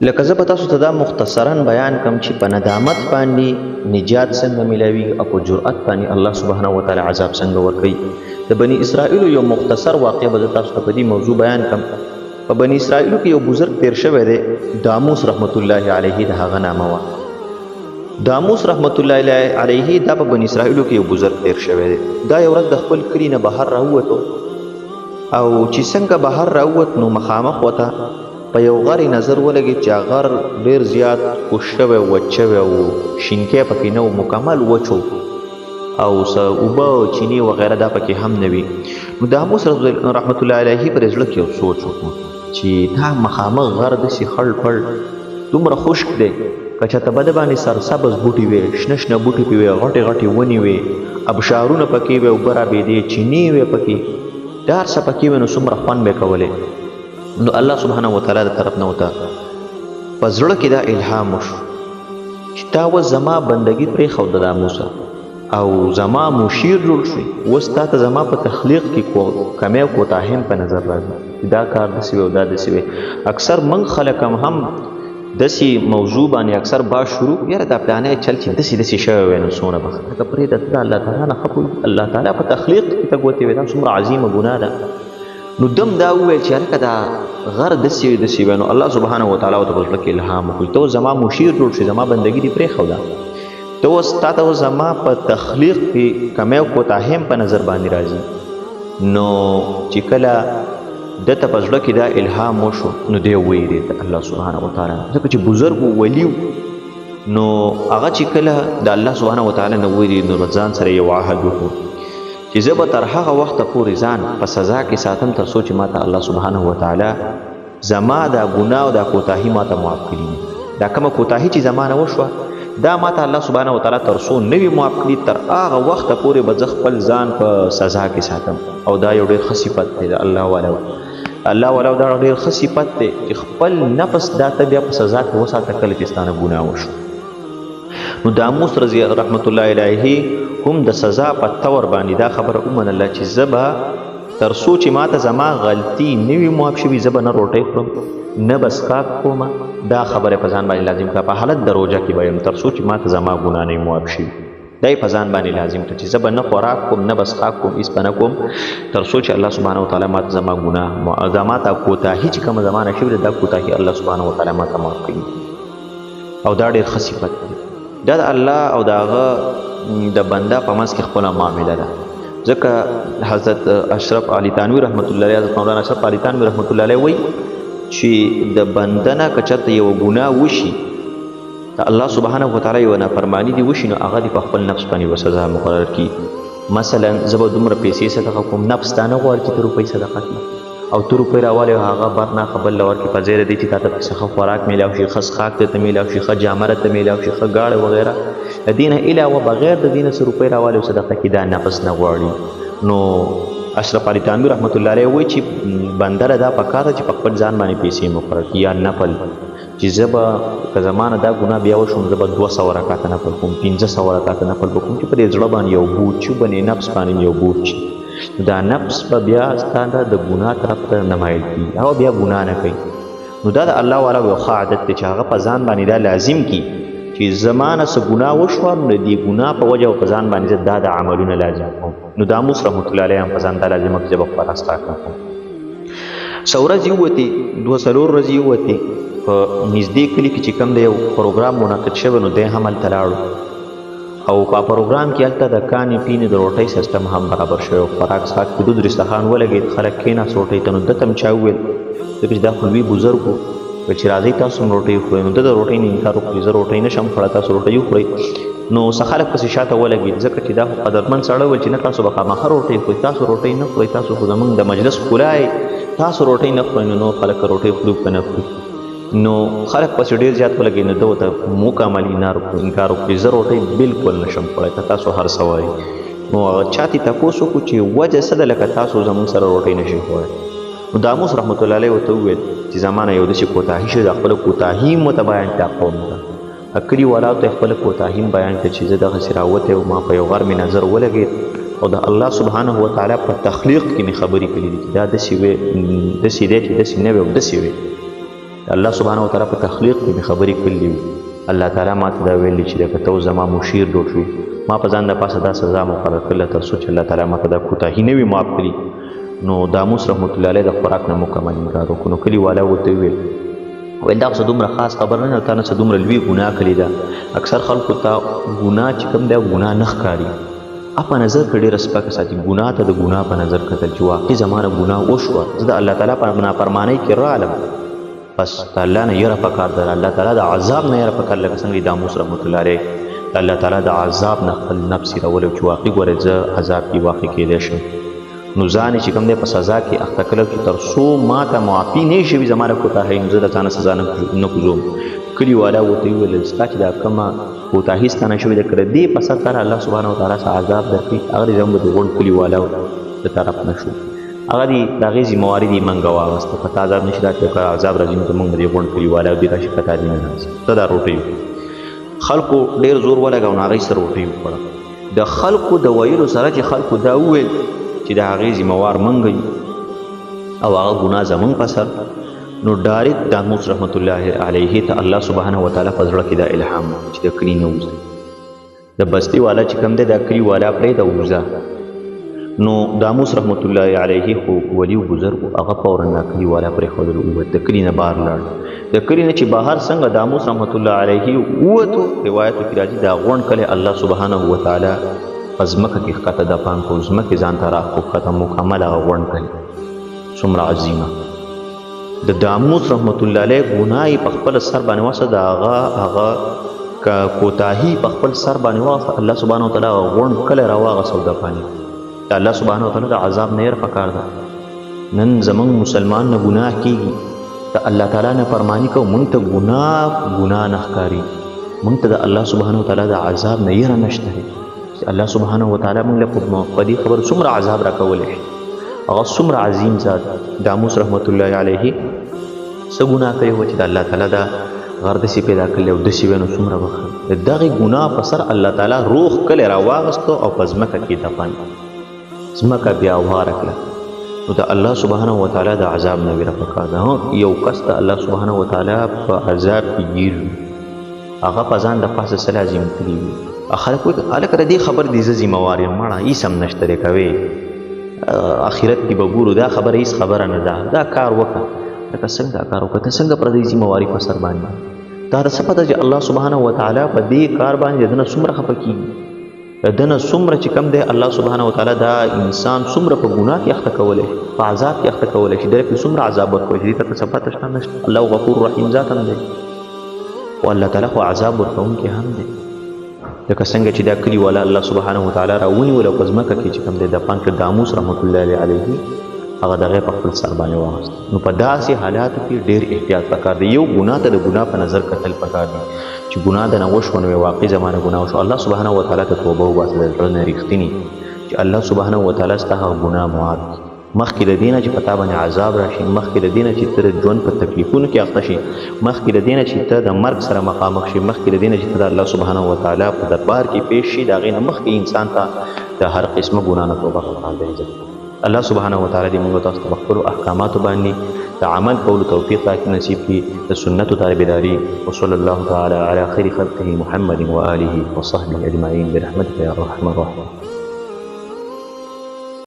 لکه زه به تاسو ته دا مختصرا بیان کوم چې په ندامت باندې نجات څنګه ملاوي او په جرأت باندې الله سبحانه وتعالی عذاب څنګه ورکوي. د بني اسرائیلو یو مختصر واقعه به تاسو ته په دې موضوع بیان کوم. په بني اسرائیلو کې یو بزرګ تیر شوی دی، داموس رحمت الله علیه د هغه نامه وه. داموس رحمت الله علیه دا په بني اسرائیلو کې یو بزرګ تیر شوی دی. دا یو ورځ د خپل کلي نه بهر راووتو او چې څنګه بهر راووت نو مخامخ وته په یو غرې نظر ولګېد چې غر ډېر زیات وچ شوی وچ شوی او شینکی پکې نه و، مکمل وچ و او څه اوبه چینې وغیره دا پکې هم نه وي. نو داموس رحمت الله علیه پر زړه کې یو سوچ وکړو چې دا مخامخ غر داسې خړ پړ دومره خشک دی، که چېرته به د باندې سرسبز بوټي وي، شنه شنه بوټي پکې وي، غټې غټې ونې وي، ابشارونه پکې وي، اوبه رابېدې، چینې وي پکې، دا هر څه پکې وي، نو څومره خوند به یې کولی. نو الله سبحانه وتعالی د طرف نه ورته په زړه کې دا الهام وشو چې تا اوس زما بندګي پرېښوده دا موسی او زما مشیر جوړ شوې، اوس تا ته زما په تخلیق کې کمی او کوتاهي هم په نظر راځي چې دا کار داسې وي او دا داسې وي. اکثر موږ خلک هم داسې موضوع باندې اکثر باز شروع یاره دا پلانی چل چې داسې داسې شوی وی نو څومره به لکه پرېږده دا الله تعالی نه ښه پوهېږي، الله تعالی په تخلیق کې ته ګوتې وې دا څومره عظیمه ګناه ده. نو دم دا وویل چې هلکه دا غر داسې وي داسې وي. نو الله سبحانه وتعالی ورته په زړه کې الهام وکړي ته اوس زما مشیر جوړ شي، زما بندګي دې پرېښوده، ته اوس تا ته اوس زما په تخلیق کې کمی او کوتاهي هم په نظر باندې راځي. نو چې کله ده ته په زړه کې دا الهام وشو نو دی وویرېد الله سبحانه وتعالی، ځکه چې بزرګ و ولي نو هغه چې کله د الله سبحانه وتعالی نه وویرېد نو ځان سره یو عهد وکړو چې زه به تر هغه وخته پورې ځان په سزا کې ساتم تر څو چې ما ته الله سبحانه وتعالی زما دا ګناه او دا کوتاهي ما ته معاف کړي. دا کومه کوتاهي چې زما نه وشوه دا ما ته الله سبحانه وتعالی تر څو نه وي معاف کړي تر هغه وخته پورې به زه خپل ځان په سزا کې ساتم. او دا یو ډېر ښه صفت دی د الله والا، الله والا دا ډېر ښه صفت دی چې خپل نفس دا ته بیا په سزا کې وساته کله چې ستا نه ګناه وشو. نو داموس رحمت الله علیه هم د سزا په طور باندې دا خبره ومنله چې زه به تر څو چې ما ته زما غلطي نه وي معاف شوي زه به نه روټۍ خورم نه به څښاک کوم. دا خبره په ځان باندې لازم کړه، په حالت د روژه کې به یم تر څو چې ما ته زما ګناه نه وي معاف شوي. دا یې په ځان باندې لازم کړه چې زه به نه خوراک کوم نه به څښاک کوم هېڅ به نه کوم تر څو چې الله سبحانه وتعالی ما ته زما ګناه ما ته کوتاهي چې کومه زما نه شوې ده دا کوتاهي الله سبحانه وتعالی ما ته معاف کړي. او دا ډېر ښه صفت دی. دا د الله او د هغه د بنده په منځ کې خپله معامله ده. ځکه حضرت اشرف علي تانوي رحمت الله علیه، حضرت مولانا اشرف علي تانوي رحمت الله علیه وایي چې د بنده نه که چېرته یوه ګناه وشي د الله سبحانه وتعالی یوه نافرماني دې وشي نو هغه دې په خپل نفس باندې به سزا مقرر کړي. مثلا زه به دومره پیسې صدقه کوم، نفس تا نه غواړي چې ته روپۍ صدقه کړي او ته روپۍ راوالې هغه بر نه خبر له ورکړي په ځای دی چې تا ته څه ښه خوراک میلاو شي، ښه څښاک درته میلاو شي، ښه جامه درته میلاو شي، ښه ګاړه وغیره. د دې نه علاوه بغیر د دې نه څه روپۍ راوالې او صدقه کړي دا نفس نه غواړي. نو اشرف علي تانوي رحمت الله علیه وایي چې بنده له دا پکار ده چې په خپل ځان باندې پیسې مقرر کړي یا نفل چې زه به که زما نه دا ګناه بیا وشوم زه به 200 رکعته نفل کوم، 500 رکعته نفل به کوم چې په دې زړه باندې یو بوج شي، بنې نفس باندې یو بوج شي. دا نفس به بیا ستا د ګناه طرف ته نه مایل کړي هغه بیا ګناه نه کوي. نو دا د الله والا یو ښه عادت دی چې هغه په ځان باندې دا لازم کړي چې زما نه څه ګناه وشوه نو د دې ګناه په وجه او په ځان باندې زه دا د عملونه لازم کوم. نو داموس رحمت الله علیه هم په ځان دا لازمه کړي چې زه به خپله څښاک نه کوم. څه ورځې ووتې 2-4 ورځې ووتې په نږدې کلي کې چې کوم د یو پروګرام منعقد شوی نو دی هم هلته لاړو او په پروګرام کې هلته د کانې پینې د روټۍ سیسټم هم برابر شوی او خوراک څښاک کې دود رستخان ولګېد، خلک کېناست روټۍ ته. نو ده ته هم چا وویل ځکه چې دا خو لوی بزرګ و چې راځئ تاسو هم روټۍ وخورئ. نو ده د روټۍ نه انکار وکړي زه روټۍ نه شم خوړی تاسو روټۍ وخورئ. نو څه خلک پسې شاته ولګېد ځکه چې دا خو قدرمن سړی ویل چې نه تاسو به خامخا روټۍ خورئ، تاسو روټۍ نه خورئ، تاسو خو زموږ د مجلس ښکلا یې، تاسو روټۍ نه خورئ. نو خلک روټۍ خوري که نه خوري نو خلک پسې ډېر زیات ولګېد. نو ده ورته مکمل انکار وکړي زه روټۍ بالکل نه شم خوړی که تاسو هر څه وایئ. نو هغه چا ترې تپوس وکړو چې وجه څه ده لکه تاسو زموږ سره روټۍ نه شئ خوړی. نو داموس رحمت الله علیه ورته وویل چې زما نه یو داسې کوتاهي شوې ده خپله کوتاهي هم ورته بیان کړه قوم ته، کلي والاو ته خپله کوتاهي هم بیان کړه چې زه دغسې راوتی وم ما په یو غر مې نظر ولګېد او د الله سبحانه وتعالی په تخلیق کې مې خبرې کړي دي چې دا داسې وې داسې دی چې داسې نه وې او داسې وې. الله سبحانه وتعالی په تخلیق کې خبرې کړلې الله تعالی ما ته دا ویلي چې که ته زما مشیر جوړ شوې ما په ځان د پاسه دا سزا مقرر کړله تر څو چې الله تعالی ما ته دا کوتاهي نه وي معاف کړي. نو داموس رحمت الله علیه د خوراک نه مکمل انکار وکړو. نو کلیوالا ورته وویل دا خو دومره خاص خبر نه تا نه څه دومره لوی ګناه کړې ده. اکثر خلکو ته ګناه چې کوم دی ګناه نه ښکاري په نظر کې ډېره سپکه ساتي. ګناه ته د ګناه په نظر کتل چې واقعي زما نه ګناه وشوه زه د الله تعالی په نافرمانۍ کې رالم بس د الله نه یره پکار ده الله تعالی د عذاب نه یره پکار لکه څنګه داموس رحمت الله علیه د الله تعالی د عذاب نه خپل نفس راولو چې واقعي ګورې زه عذاب کې واقع کېدی شم. نو ځان چې کوم دی په سزا کې اخته کړی چې تر څو ما ته معافي نه شوي زما د کوتاهۍ نو زه د ځانه سزا نه کوزوم. کلیوالا ورته وویل ستا چې دا کومه کوتاهي ستا نه شوې ده که د دې په سر سره الله سبحانه وتعالی څه عذاب درکړي هغه دې زموږ د غونډ کلیوالا د طرف نه شو هغه دې د هغې ذمهواري دې موږ واغسته که ته عذاب نه شي راکړی که عذاب راځي نو زموږ د دې غونډ کلیوالا دې راشي که تا دې نه راځي ته دا روټۍ خلکو ډېر زور ولګاو نو هغې سره روټۍ وخوړه. د خلکو د ویلو سره چې خلکو دا وویل چې د هغې ذمهوار موږ او هغه ګناه زموږ په سر نو ډایرکټ داموس رحمت الله علیه ته الله سبحانه وتعالی په زړه کې دا الهام چې د کلي نه وځي د بستي والا چې کوم دی دا کلي والا پرېږده وځه. نو داموس رحمت الله علیه خو ولي بزرګ هغه فورا دا کلي والا پرېښودلو ووت د کلي نه بهر لاړ. د کلي نه چې بهر څنګه داموس رحمت الله علیه ووتو روایتو کې راځي دا غونډ کلی الله سبحانه وتعالی په ځمکه کې ښکته دفن کړو ځمکې ځان ته راښکته مکمل هغه غونډ کلی څومره عظیمه. د داموس رحمت الله علیه ګناه په خپل سر باندې واسه د هغه کوتاهي په خپل سر باندې واسه الله سبحانه وتعالی غونډ کلی راواغسو دفن یې د الله سبحانه وتعالی د عذاب نه یې پکار ده. نن زمونږ مسلمان نه ګناه کېږي د الله تعالی نه فرماني کوو موږ ته ګناه نه ښکاري موږ ته د الله سبحانه وتعالی د عذاب نه یره نشته چې الله سبحانه وتعالی موږ له په دې خبر څومره عذاب راکولی شي. هغه څومره عظیم ذات داموس رحمت الله علیه څه ګناه کړې وه چې د الله تعالی دا غر داسې پیدا کړلی او داسې وی نو څومره بخښل د دغې ګناه په سر الله تعالی روغ کلی راواغستو او په ځمکه کې دفن ځمکه بیا اواره کړه. نو د الله سبحانه وتعالی د عذاب نه ویره پکار ده. یو کس د الله سبحانه وتعالی په عذاب کې ګیر وي هغه په ځان د پاسه څه لازم کړي وي خلک وایي هلکه د دې خبر دې زه ذمهوار یم مړه هېڅ هم نشته دی کوې آخرت کې به ګورو دا خبره هېڅ خبره نه ده دا کار وکړه لکه څنګه دا کار وکړه ته څنګه پردی ذمهواري په سر باندې دا د څه پته چې الله سبحانه وتعالی په دې کار باندې د ده نه څومره خفه کېږي د ده نه څومره چې کوم دی الله سبحانه وتعالی دا انسان څومره په ګناه کې اخته کولی په عذاب کې اخته کولی شي دغه پرې څومره عذاب ورکولی شي دې ته څه پته شته نشته. الله غفور رحیم ذات هم دی او الله تعالی خو عذاب ورکوونکی هم دی لکه څنګه چې دا کلي والا الله سبحانه وتعالی راونیول او په ځمکه کې چې کوم دی دفن کړ داموس رحمت الله علیه هغه دغه په خپل سر باندې واغست. نو په داسې حالاتو کې ډېر احتیاط پکار دی. یو ګناه ته د ګناه په نظر کتل پکار دی چې ګناه د نه وشوه نو واقعي زمانه ګناه وشو الله سبحانه وتعالی ته توبه وباسه د زړه نه رښتینې چې الله سبحانه وتعالی ستا هغه ګناه معاف کړي مخکې د دې نه چې په تا باندې عذاب راشي مخکې د دې نه چې ته د ژوند په تکلیفونو کې اخته شي مخکې د دې نه چې ته د مرګ سره مخامخ شي مخکې د دې نه چې ته د الله سبحانه وتعالی په دربار کې پیش شي د هغې نه مخکې انسان ته د هر قسمه ګناه نه توبه پکار دی. الله سبحانه وتعالی دې موږ تاسو ته په خپلو احکاماتو باندې د عمل کولو توفیق راکړي نصیب کړي د سنتو تابعداري وصلی الله تعالی علی خیر خلقه محمد وآله وصحبه اجمعین برحمتک یا ارحم الراحمین.